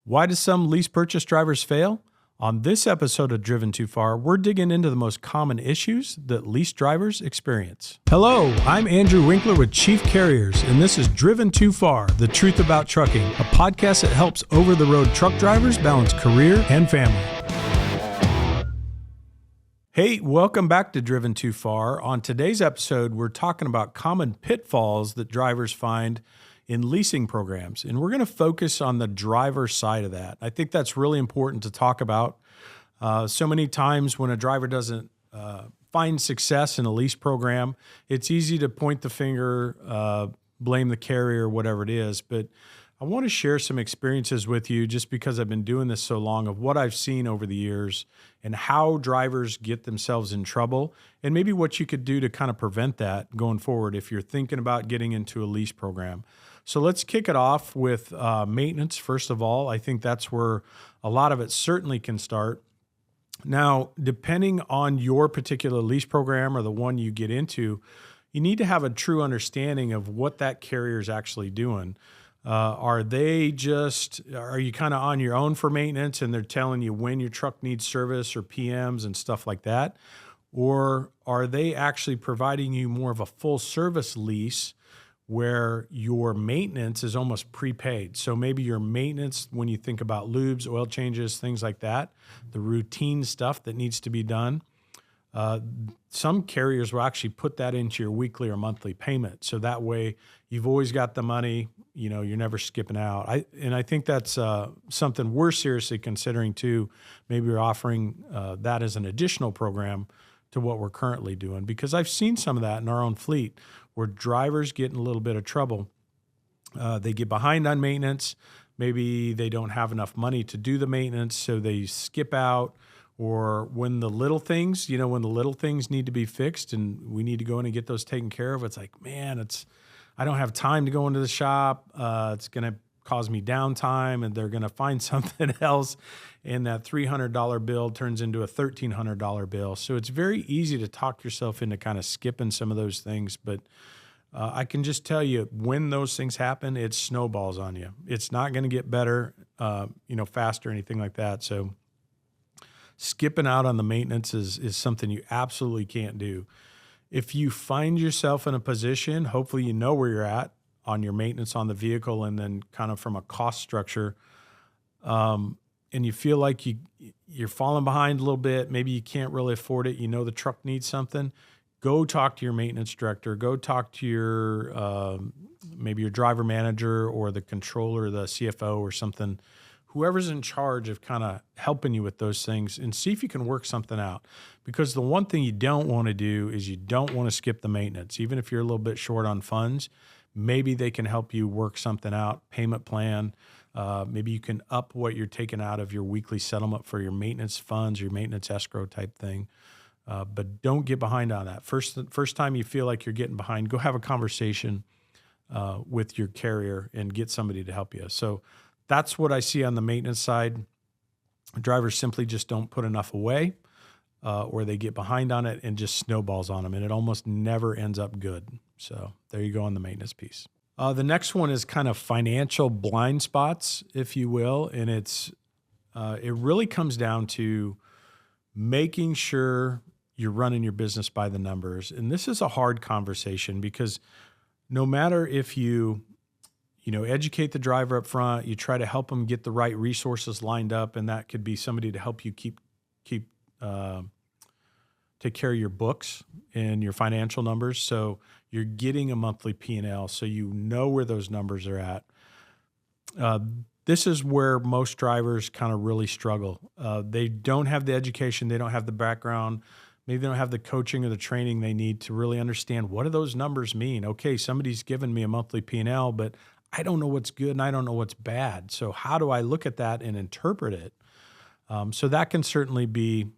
Why do some lease purchase drivers fail? On this episode of Driven Too Far, we're digging into the most common issues that lease drivers experience. Hello, I'm Andrew Winkler with Chief Carriers, and this is Driven Too Far, the truth about trucking, a podcast that helps over-the-road truck drivers balance career and family. Hey, welcome back to Driven Too Far. On today's episode, we're talking about common pitfalls that drivers find in leasing programs. And we're going to focus on the driver side of that. I think that's really important to talk about. So many times when a driver doesn't find success in a lease program, it's easy to point the finger, blame the carrier, whatever it is. But I want to share some experiences with you just because I've been doing this so long of what I've seen over the years and how drivers get themselves in trouble and maybe what you could do to kind of prevent that going forward if you're thinking about getting into a lease program. So let's kick it off with maintenance, first of all. I think that's where a lot of it certainly can start. Now, depending on your particular lease program or the one you get into, you need to have a true understanding of what that carrier is actually doing. Are you kind of on your own for maintenance and they're telling you when your truck needs service or PMs and stuff like that? Or are they actually providing you more of a full service lease where your maintenance is almost prepaid? So maybe your maintenance, when you think about lubes, oil changes, things like that, the routine stuff that needs to be done, some carriers will actually put that into your weekly or monthly payment. So that way you've always got the money, you're never skipping out. I think that's something we're seriously considering too. Maybe we're offering that as an additional program to what we're currently doing, because I've seen some of that in our own fleet where drivers get in a little bit of trouble. They get behind on maintenance. Maybe they don't have enough money to do the maintenance, so they skip out. Or when the little things, need to be fixed and we need to go in and get those taken care of, it's like, man, I don't have time to go into the shop. It's going to cause me downtime, and they're going to find something else, and that $300 bill turns into a $1,300 bill. So it's very easy to talk yourself into kind of skipping some of those things. But I can just tell you, when those things happen, it snowballs on you. It's not going to get better, faster or anything like that. So skipping out on the maintenance is something you absolutely can't do. If you find yourself in a position, hopefully you know where you're at on your maintenance on the vehicle and then kind of from a cost structure, and you feel like you're falling behind a little bit, maybe you can't really afford it, the truck needs something, go talk to your maintenance director, go talk to your maybe your driver manager or the controller, the CFO or something, whoever's in charge of kind of helping you with those things, and see if you can work something out. Because the one thing you don't want to do is you don't want to skip the maintenance. Even if you're a little bit short on funds, maybe they can help you work something out, payment plan. Maybe you can up what you're taking out of your weekly settlement for your maintenance funds, your maintenance escrow type thing. But don't get behind on that. First time you feel like you're getting behind, go have a conversation with your carrier and get somebody to help you. So that's what I see on the maintenance side. Drivers simply just don't put enough away, or they get behind on it and just snowballs on them, and it almost never ends up good. So there you go on the maintenance piece. The next one is kind of financial blind spots, if you will, and it really comes down to making sure you're running your business by the numbers. And this is a hard conversation because no matter if you educate the driver up front, you try to help them get the right resources lined up, and that could be somebody to help you take care of your books and your financial numbers. So you're getting a monthly P&L, so you know where those numbers are at. This is where most drivers kind of really struggle. They don't have the education, they don't have the background, maybe they don't have the coaching or the training they need to really understand, what do those numbers mean? Okay, somebody's given me a monthly P&L, but I don't know what's good and I don't know what's bad. So how do I look at that and interpret it? So that can certainly be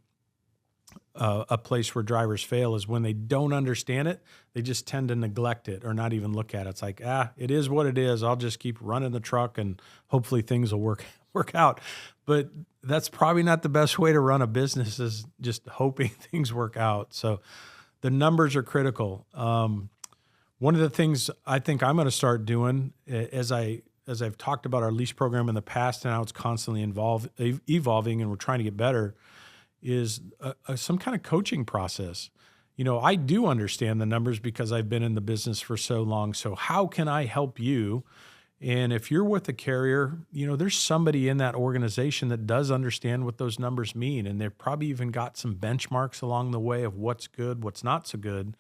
a place where drivers fail, is when they don't understand it, they just tend to neglect it or not even look at it. It's like, it is what it is. I'll just keep running the truck and hopefully things will work out. But that's probably not the best way to run a business, is just hoping things work out. So the numbers are critical. One of the things I think I'm going to start doing as I as I've talked about our lease program in the past and how it's constantly evolving and we're trying to get better, is some kind of coaching process. I do understand the numbers because I've been in the business for so long. So how can I help you? And if you're with a carrier, there's somebody in that organization that does understand what those numbers mean. And they've probably even got some benchmarks along the way of what's good, what's not so good.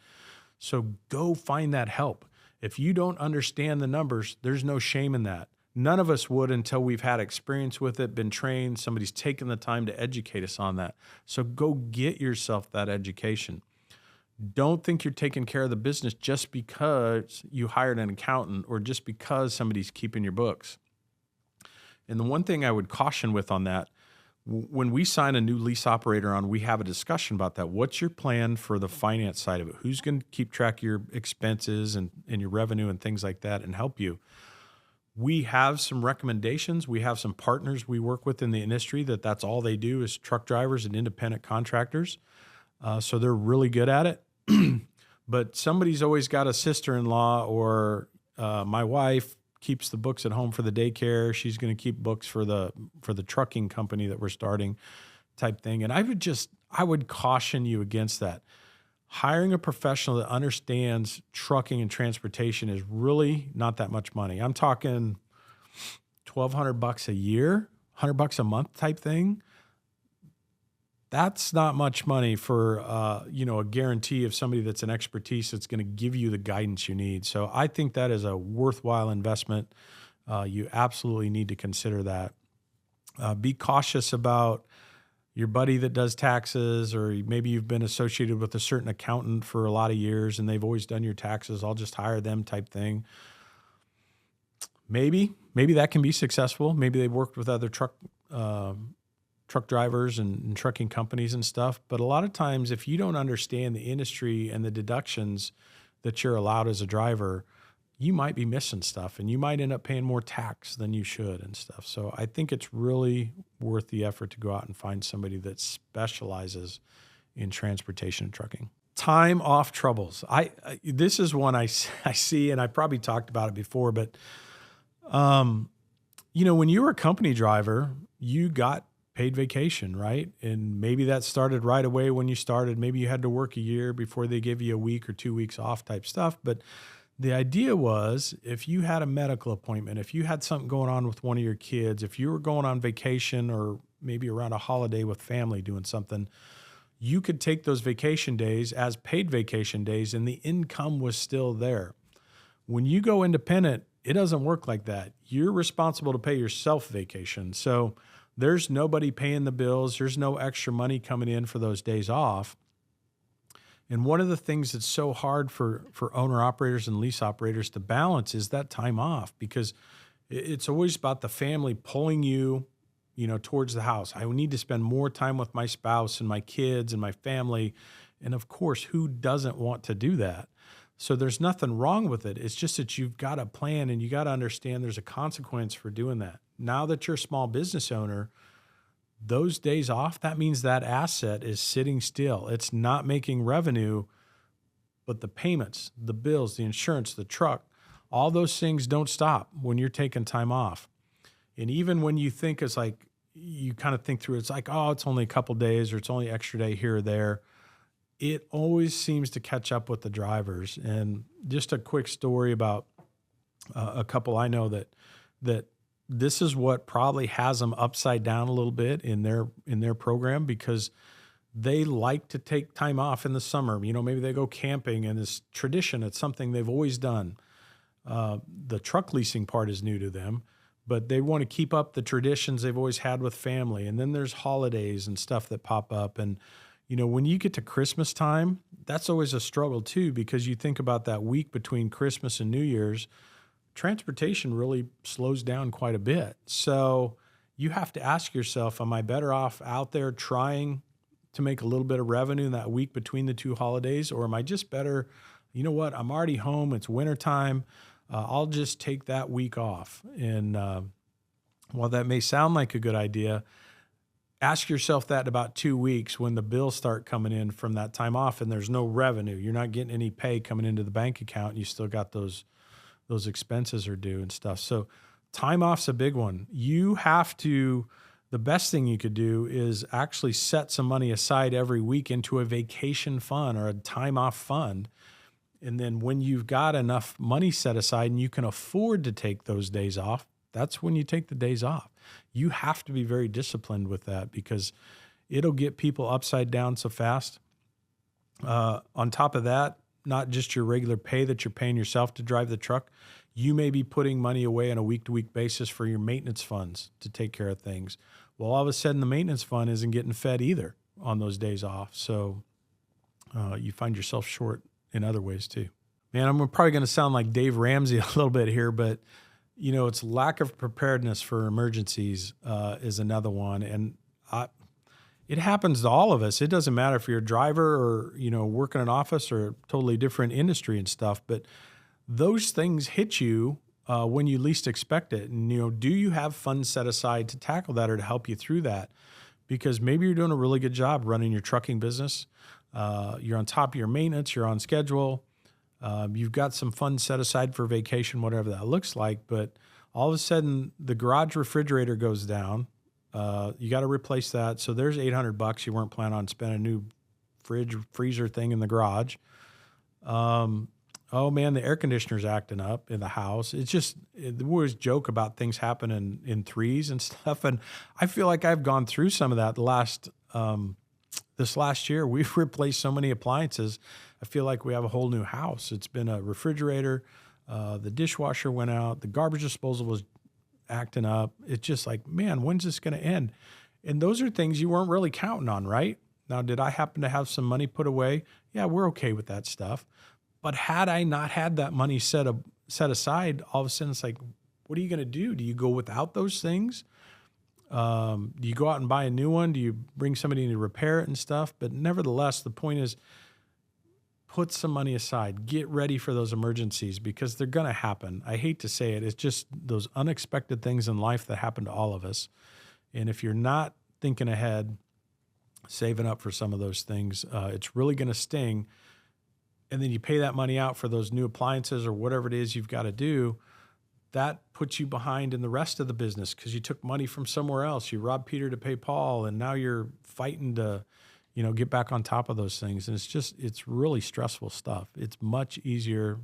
So go find that help. If you don't understand the numbers, there's no shame in that. None of us would until we've had experience with it, been trained, somebody's taken the time to educate us on that. So go get yourself that education. Don't think you're taking care of the business just because you hired an accountant or just because somebody's keeping your books. And the one thing I would caution with on that, when we sign a new lease operator on, we have a discussion about that. What's your plan for the finance side of it? Who's going to keep track of your expenses and your revenue and things like that and help you? We have some recommendations. We have some partners we work with in the industry that's all they do is truck drivers and independent contractors. So they're really good at it. But somebody's always got a sister-in-law or my wife keeps the books at home for the daycare. She's going to keep books for the trucking company that we're starting type thing. And I would caution you against that. Hiring a professional that understands trucking and transportation is really not that much money. I'm talking $1,200 a year, $100 a month type thing. That's not much money for a guarantee of somebody that's an expertise that's going to give you the guidance you need. So I think that is a worthwhile investment. You absolutely need to consider that. Be cautious about your buddy that does taxes, or maybe you've been associated with a certain accountant for a lot of years and they've always done your taxes. I'll just hire them type thing. Maybe that can be successful. Maybe they've worked with other truck drivers and trucking companies and stuff. But a lot of times, if you don't understand the industry and the deductions that you're allowed as a driver, you might be missing stuff and you might end up paying more tax than you should and stuff. So I think it's really worth the effort to go out and find somebody that specializes in transportation and trucking. Time off troubles. This is one I see, and I probably talked about it before, but when you were a company driver, you got paid vacation, right? And maybe that started right away when you started. Maybe you had to work a year before they give you a week or 2 weeks off type stuff. But the idea was, if you had a medical appointment, if you had something going on with one of your kids, if you were going on vacation or maybe around a holiday with family doing something, you could take those vacation days as paid vacation days and the income was still there. When you go independent, it doesn't work like that. You're responsible to pay yourself vacation. So there's nobody paying the bills. There's no extra money coming in for those days off. And one of the things that's so hard for owner operators and lease operators to balance is that time off, because it's always about the family pulling you, towards the house. I need to spend more time with my spouse and my kids and my family. And of course, who doesn't want to do that? So there's nothing wrong with it. It's just that you've got to plan and you got to understand there's a consequence for doing that. Now that you're a small business owner, those days off, that means that asset is sitting still. It's not making revenue, but the payments, the bills, the insurance, the truck, all those things don't stop when you're taking time off. And even when you think it's like, you kind of think through, it's like, oh, it's only a couple days or it's only extra day here or there. It always seems to catch up with the drivers. And just a quick story about a couple I know that this is what probably has them upside down a little bit in their program, because they like to take time off in the summer. Maybe they go camping and it's tradition. It's something they've always done. The truck leasing part is new to them, but they want to keep up the traditions they've always had with family. And then there's holidays and stuff that pop up. And, when you get to Christmas time, that's always a struggle too, because you think about that week between Christmas and New Year's, transportation really slows down quite a bit. So you have to ask yourself, am I better off out there trying to make a little bit of revenue in that week between the two holidays? Or am I just better, I'm already home, it's wintertime, I'll just take that week off. And while that may sound like a good idea, ask yourself that in about 2 weeks when the bills start coming in from that time off and there's no revenue. You're not getting any pay coming into the bank account and you still got those expenses are due and stuff. So Time off's a big one. The best thing you could do is actually set some money aside every week into a vacation fund or a time off fund. And then when you've got enough money set aside and you can afford to take those days off, that's when you take the days off. You have to be very disciplined with that because it'll get people upside down so fast. On top of that, not just your regular pay that you're paying yourself to drive the truck, you may be putting money away on a week-to-week basis for your maintenance funds to take care of things. Well, all of a sudden, the maintenance fund isn't getting fed either on those days off. So you find yourself short in other ways too. Man, I'm probably going to sound like Dave Ramsey a little bit here, but it's lack of preparedness for emergencies is another one. And it happens to all of us. It doesn't matter if you're a driver or, work in an office or a totally different industry and stuff, but those things hit you when you least expect it. And, do you have funds set aside to tackle that or to help you through that? Because maybe you're doing a really good job running your trucking business. You're on top of your maintenance, you're on schedule. You've got some funds set aside for vacation, whatever that looks like. But all of a sudden the garage refrigerator goes down. You got to replace that. So there's $800 you weren't planning on spending a new freezer thing in the garage. Oh man, the air conditioner's acting up in the house. We always joke about things happening in threes and stuff. And I feel like I've gone through some of that this last year. We've replaced so many appliances. I feel like we have a whole new house. It's been a refrigerator. The dishwasher went out. The garbage disposal was acting up. It's just like, man, when's this going to end? And those are things you weren't really counting on, right? Now, did I happen to have some money put away? Yeah, we're okay with that stuff. But had I not had that money set aside, all of a sudden it's like, what are you going to do? Do you go without those things? Do you go out and buy a new one? Do you bring somebody in to repair it and stuff? But nevertheless, the point is, put some money aside. Get ready for those emergencies because they're going to happen. I hate to say it. It's just those unexpected things in life that happen to all of us. And if you're not thinking ahead, saving up for some of those things, it's really going to sting. And then you pay that money out for those new appliances or whatever it is you've got to do. That puts you behind in the rest of the business because you took money from somewhere else. You robbed Peter to pay Paul, and now you're fighting to, get back on top of those things. And it's really stressful stuff. It's much easier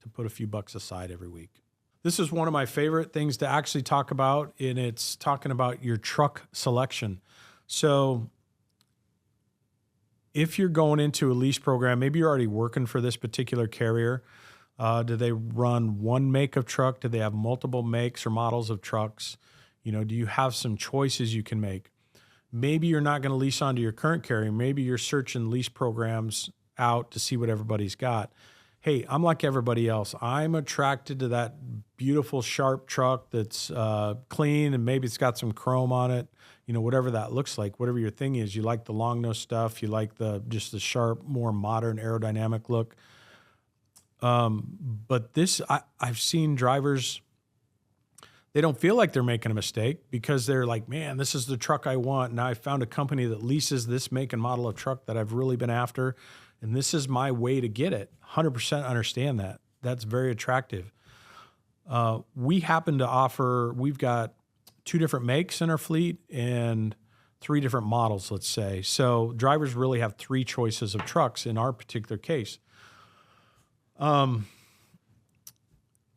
to put a few bucks aside every week. This is one of my favorite things to actually talk about, and it's talking about your truck selection. So if you're going into a lease program, maybe you're already working for this particular carrier. Do they run one make of truck? Do they have multiple makes or models of trucks? Do you have some choices you can make? Maybe you're not going to lease onto your current carrier. Maybe you're searching lease programs out to see what everybody's got. Hey, I'm like everybody else. I'm attracted to that beautiful, sharp truck that's clean and maybe it's got some chrome on it. Whatever that looks like, whatever your thing is. You like the long nose stuff. You like the sharp, more modern aerodynamic look. But I've seen drivers, they don't feel like they're making a mistake because they're like, man, this is the truck I want. Now I found a company that leases this make and model of truck that I've really been after. And this is my way to get it. 100% understand that. That's very attractive. We happen to offer, we've got 2 different makes in our fleet and 3 different models, let's say. So drivers really have 3 choices of trucks in our particular case.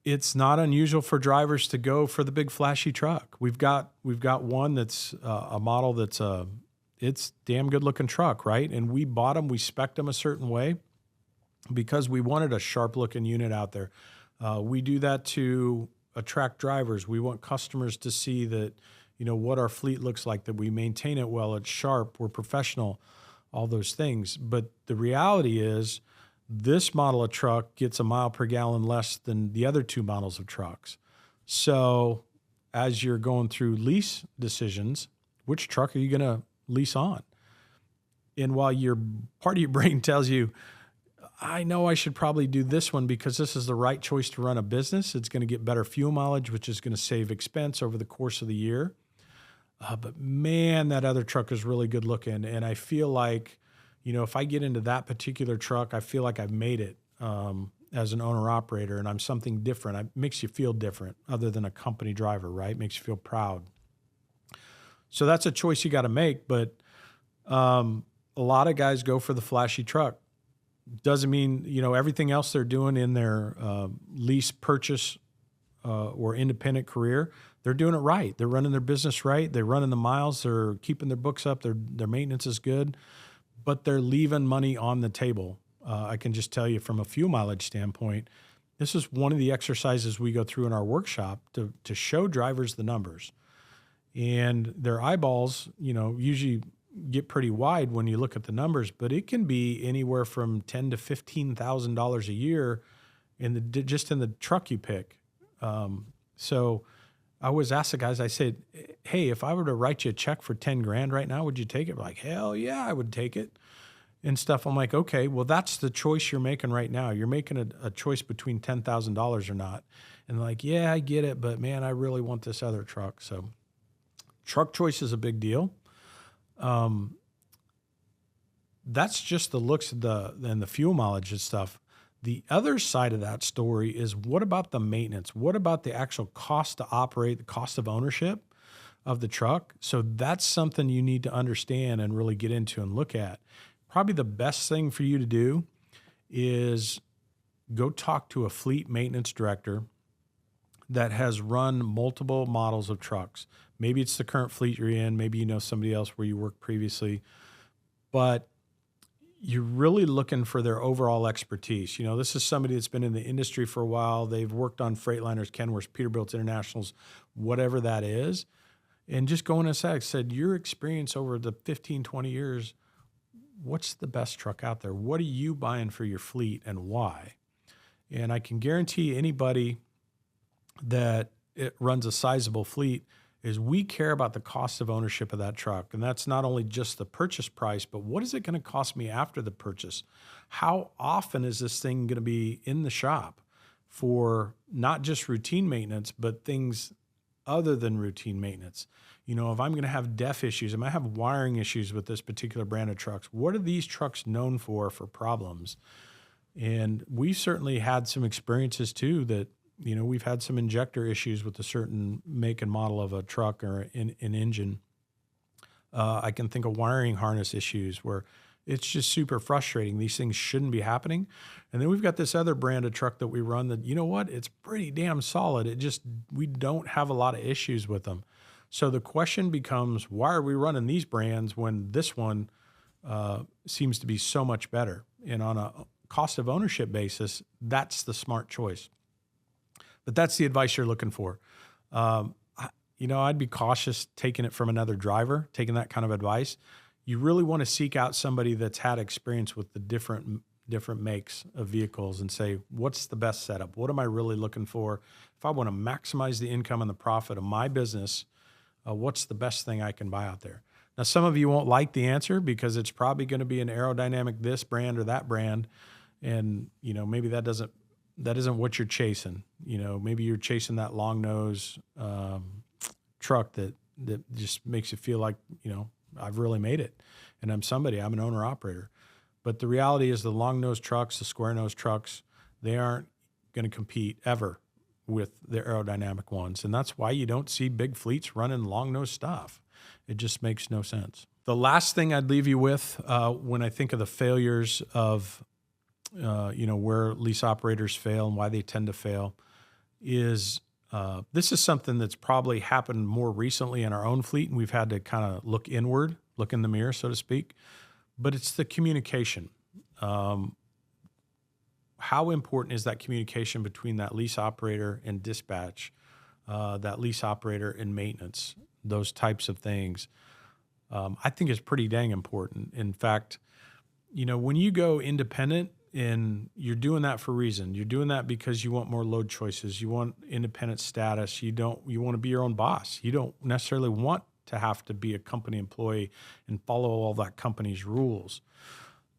It's not unusual for drivers to go for the big flashy truck. We've got one that's a model that's it's damn good looking truck, right? And we bought them, we spec'd them a certain way because we wanted a sharp looking unit out there. We do that to attract drivers. We want customers to see that, what our fleet looks like, that we maintain it well, it's sharp, we're professional, all those things. But the reality is this model of truck gets a mile per gallon less than the other 2 models of trucks. So as you're going through lease decisions, which truck are you going to lease on? And while part of your brain tells you, I know I should probably do this one because this is the right choice to run a business. It's going to get better fuel mileage, which is going to save expense over the course of the year. But man, that other truck is really good looking. And I feel like, if I get into that particular truck, I feel like I've made it. as an owner operator and I'm something different, it makes you feel different other than a company driver, right? Makes you feel proud. So that's a choice you got to make. But a lot of guys go for the flashy truck. Doesn't mean, everything else they're doing in their lease purchase or independent career, they're doing it right. They're running their business right. They're running the miles. They're keeping their books up. Their maintenance is good, but they're leaving money on the table. I can just tell you from a fuel mileage standpoint, this is one of the exercises we go through in our workshop to show drivers the numbers. And their eyeballs, usually get pretty wide when you look at the numbers, but it can be anywhere from $10,000 to $15,000 a year just in the truck you pick. So I always ask the guys, I said, hey, if I were to write you a check for 10 grand right now, would you take it? Like, hell yeah, I would take it and stuff. I'm like, okay, well, that's the choice you're making right now. You're making a choice between $10,000 or not. And like, yeah, I get it, but man, I really want this other truck. So truck choice is a big deal. That's just the looks of and the fuel mileage and stuff. The other side of that story is, what about the maintenance? What about the actual cost to operate, the cost of ownership of the truck? So that's something you need to understand and really get into and look at. Probably the best thing for you to do is go talk to a fleet maintenance director that has run multiple models of trucks. Maybe it's the current fleet you're in. Maybe you know somebody else where you worked previously. But you're really looking for their overall expertise. This is somebody that's been in the industry for a while. They've worked on Freightliners, Kenworths, Peterbilts, Internationals, whatever that is. And just going and said, your experience over the 15, 20 years, what's the best truck out there? What are you buying for your fleet and why? And I can guarantee anybody that it runs a sizable fleet is we care about the cost of ownership of that truck. And that's not only just the purchase price, but what is it going to cost me after the purchase? How often is this thing going to be in the shop for not just routine maintenance, but things other than routine maintenance? If I'm going to have DEF issues, I might have wiring issues with this particular brand of trucks. What are these trucks known for problems? And we've certainly had some experiences too that, we've had some injector issues with a certain make and model of a truck or an engine. I can think of wiring harness issues where it's just super frustrating. These things shouldn't be happening. And then we've got this other brand of truck that we run that, it's pretty damn solid. We don't have a lot of issues with them. So the question becomes, why are we running these brands when this one seems to be so much better? And on a cost of ownership basis, that's the smart choice. But that's the advice you're looking for. I'd be cautious taking it from another driver, taking that kind of advice. You really want to seek out somebody that's had experience with the different makes of vehicles and say, what's the best setup? What am I really looking for? If I want to maximize the income and the profit of my business, what's the best thing I can buy out there? Now, some of you won't like the answer because it's probably going to be an aerodynamic this brand or that brand. And, maybe that isn't what you're chasing. Maybe you're chasing that long nose truck that just makes you feel like, I've really made it and I'm an owner operator. But the reality is the long nose trucks, the square nose trucks, they aren't going to compete ever with the aerodynamic ones. And that's why you don't see big fleets running long nose stuff. It just makes no sense. The last thing I'd leave you with when I think of the failures of where lease operators fail and why they tend to fail is this is something that's probably happened more recently in our own fleet, and we've had to kind of look inward, look in the mirror, so to speak. But it's the communication. How important is that communication between that lease operator and dispatch, that lease operator and maintenance, those types of things? I think it's pretty dang important. In fact, when you go independent, and you're doing that for a reason. You're doing that because you want more load choices. You want independent status. You want to be your own boss. You don't necessarily want to have to be a company employee and follow all that company's rules.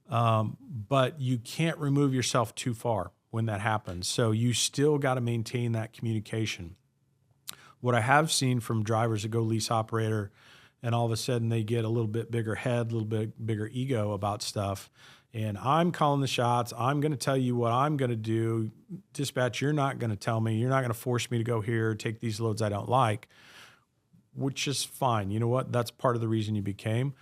But you can't remove yourself too far when that happens. So you still got to maintain that communication. What I have seen from drivers that go lease operator and all of a sudden they get a little bit bigger head, a little bit bigger ego about stuff, and I'm calling the shots. I'm going to tell you what I'm going to do. Dispatch, you're not going to tell me. You're not going to force me to go here, take these loads I don't like, which is fine. You know what? That's part of the reason you became.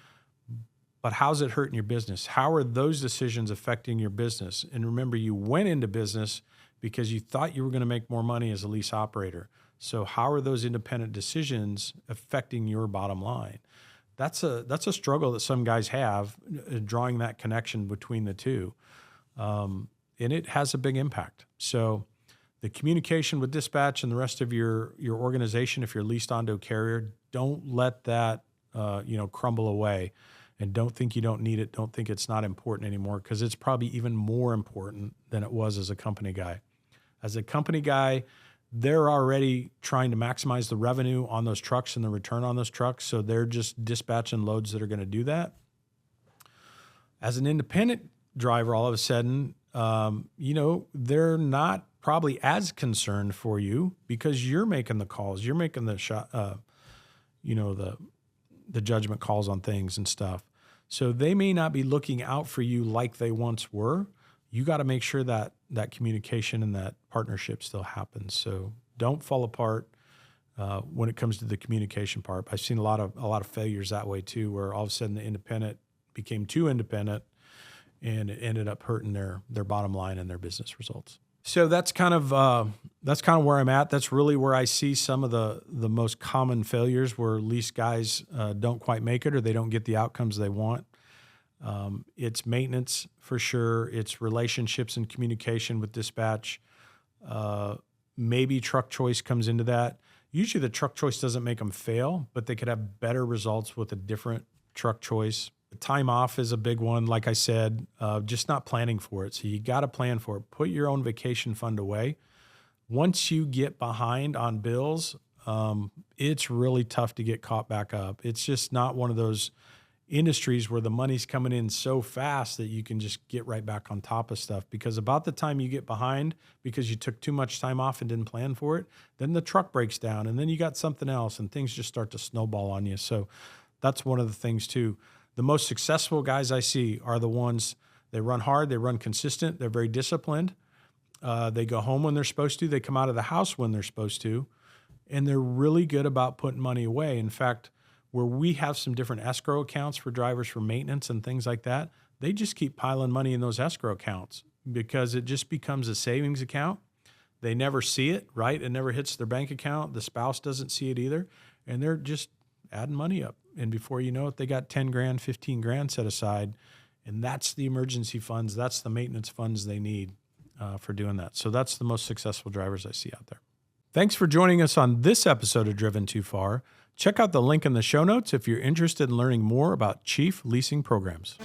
But how's it hurting your business? How are those decisions affecting your business? And remember, you went into business because you thought you were going to make more money as a lease operator. So how are those independent decisions affecting your bottom line? That's a struggle that some guys have, drawing that connection between the two. And it has a big impact. So the communication with dispatch and the rest of your organization, if you're leased onto a carrier, don't let that crumble away. And don't think you don't need it. Don't think it's not important anymore, because it's probably even more important than it was as a company guy. As a company guy, they're already trying to maximize the revenue on those trucks and the return on those trucks. So they're just dispatching loads that are going to do that. As an independent driver, all of a sudden, they're not probably as concerned for you because you're making the calls. You're making the shot, the judgment calls on things and stuff. So they may not be looking out for you like they once were. You got to make sure that communication and that partnership still happens. So don't fall apart when it comes to the communication part. I've seen a lot of failures that way too, where all of a sudden the independent became too independent, and it ended up hurting their bottom line and their business results. So that's kind of where I'm at. That's really where I see some of the most common failures, where lease guys don't quite make it, or they don't get the outcomes they want. It's maintenance for sure. It's relationships and communication with dispatch. Maybe truck choice comes into that. Usually the truck choice doesn't make them fail, but they could have better results with a different truck choice. Time off is a big one. Like I said, just not planning for it. So you got to plan for it. Put your own vacation fund away. Once you get behind on bills, it's really tough to get caught back up. It's just not one of those industries where the money's coming in so fast that you can just get right back on top of stuff, because about the time you get behind because you took too much time off and didn't plan for it, then the truck breaks down and then you got something else and things just start to snowball on you. So that's one of the things too. The most successful guys I see are the ones, they run hard, they run consistent, they're very disciplined. They go home when they're supposed to, they come out of the house when they're supposed to, and they're really good about putting money away. In fact, where we have some different escrow accounts for drivers for maintenance and things like that, they just keep piling money in those escrow accounts because it just becomes a savings account. They never see it, right? It never hits their bank account. The spouse doesn't see it either. And they're just adding money up. And before you know it, they got 10 grand, 15 grand set aside. And that's the emergency funds. That's the maintenance funds they need for doing that. So that's the most successful drivers I see out there. Thanks for joining us on this episode of Driven Too Far. Check out the link in the show notes if you're interested in learning more about Chief leasing programs.